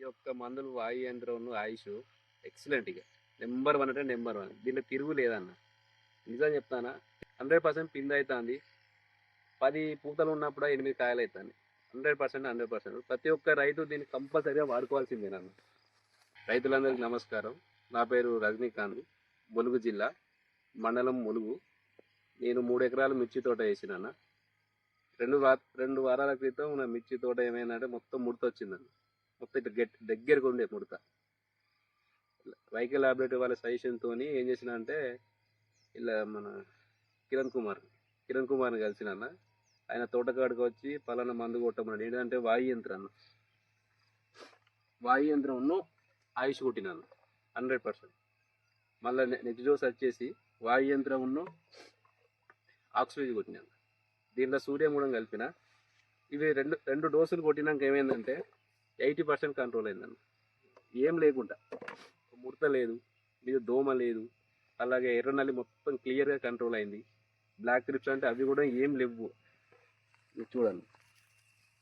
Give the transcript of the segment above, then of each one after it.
యొక్క మందులు వాయు యంత్రం ఆయుష్ ఎక్సలెంట్. ఇక నెంబర్ 1 అంటే నెంబర్ 1. దీంట్లో తిరుగు లేదన్న. నిజం చెప్తానా, 100% పిండి అవుతుంది. 10 పూతలు ఉన్నప్పుడు 8 కాయలు అవుతాయి. 100%. ప్రతి ఒక్క రైతు దీన్ని కంపల్సరీగా వాడుకోవాల్సిందేనన్న. రైతులందరికీ నమస్కారం. నా పేరు రజనీకాంత్, ములుగు జిల్లా, మండలం ములుగు. నేను 3 ఎకరాలు మిర్చి తోట వేసినాను. 2 వారాల క్రితం నా మిర్చి తోట ఏమైందంటే మొత్తం ముడత వచ్చిందన్న. మొత్తం ఇట్లా దగ్గరకు ఉండే ముడత. వైకే ల్యాబొరేటరీ వాళ్ళ సజెషన్తో ఏం చేసిన అంటే, ఇలా మన కిరణ్ కుమార్ని కలిసినన్న. ఆయన తోటకాడికి వచ్చి పలానా మందు కొట్టమన్నాడు. ఏంటంటే వాయు యంత్రంను ఆయుష్ కొట్టినాను 100%. మళ్ళీ నెక్స్ట్ డోస్ వచ్చేసి వాయు యంత్రంను ఆక్సిజన్ కొట్టినాను. దీంట్లో సూర్యం కూడా కలిపిన. ఇవి రెండు డోసులు కొట్టినాక ఏమైందంటే 80% కంట్రోల్ అయిందన్న. ఏం లేకుండా, ముడత లేదు, మీద దోమ లేదు, అలాగే ఎర్రనల్లి మొత్తం క్లియర్గా కంట్రోల్ అయింది. బ్లాక్ ట్రిప్స్ అంటే అవి కూడా ఏం లేవు. చూడండి,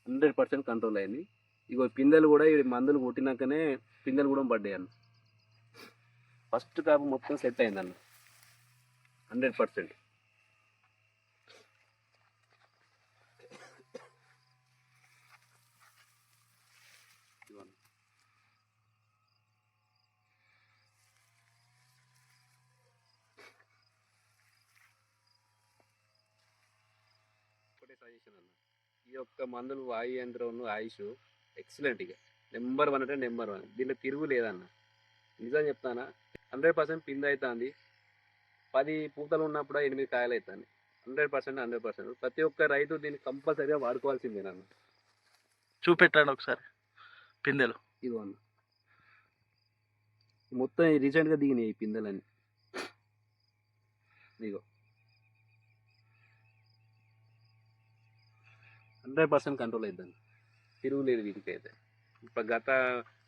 100% కంట్రోల్ అయింది. ఇగో పిందెలు కూడా ఇవి మందులు కొట్టినాకనే పిందెలు కూడా పడ్డాయి అన్న. ఫస్ట్ కాపు మొత్తం సెట్ అయిందన్న 100%. ఒకటే సజెషన్ అన్న, ఈ యొక్క మందులు వాయు యంత్రం ఆయుష్ ఎక్సలెంట్. ఇక నెంబర్ 1 అంటే నెంబర్ 1. దీంట్లో తిరుగు లేదన్న. నిజం చెప్తానా, 100% పిండి అవుతుంది. 10 పూతలు ఉన్నప్పుడు 8 కాయలు అవుతాయి. 100%. ప్రతి ఒక్క రైతు దీన్ని కంపల్సరీగా వాడుకోవాల్సిందేనన్న. చూపెట్టండి ఒకసారి పిందెలు. ఇదిగో అన్న, మొత్తం రీసెంట్గా దిగినాయి ఈ పిందెలన్నీ. ఇదిగో 100% కంట్రోల్ అవుతుంది. తిరుగులేదు వీటికైతే. ఇప్పుడు గత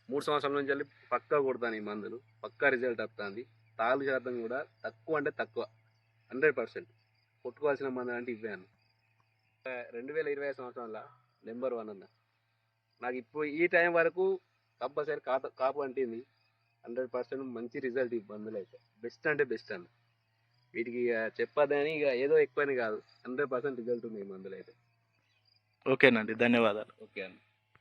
3 సంవత్సరాల నుంచి వెళ్ళి పక్కా కొడతాను ఈ మందులు. పక్కా రిజల్ట్ వస్తుంది. తాలు శాతం కూడా తక్కువ అంటే తక్కువ. 100% కొట్టుకోవాల్సిన మందులు అంటే ఇవే అన్న. 2020 సంవత్సరంలో నెంబర్ 1 అన్న. నాకు ఇప్పుడు ఈ టైం వరకు కంపల్సరీ కాపు అంటింది. 100% మంచి రిజల్ట్ ఈ మందులు అయితే. బెస్ట్ అంటే బెస్ట్ అన్న. వీటికి చెప్పదని ఇక ఏదో ఎక్కువని కాదు, 100% రిజల్ట్ ఉంది ఈ మందులు అయితే. ఓకేనండి, ధన్యవాదాలు. ఓకే అన్న.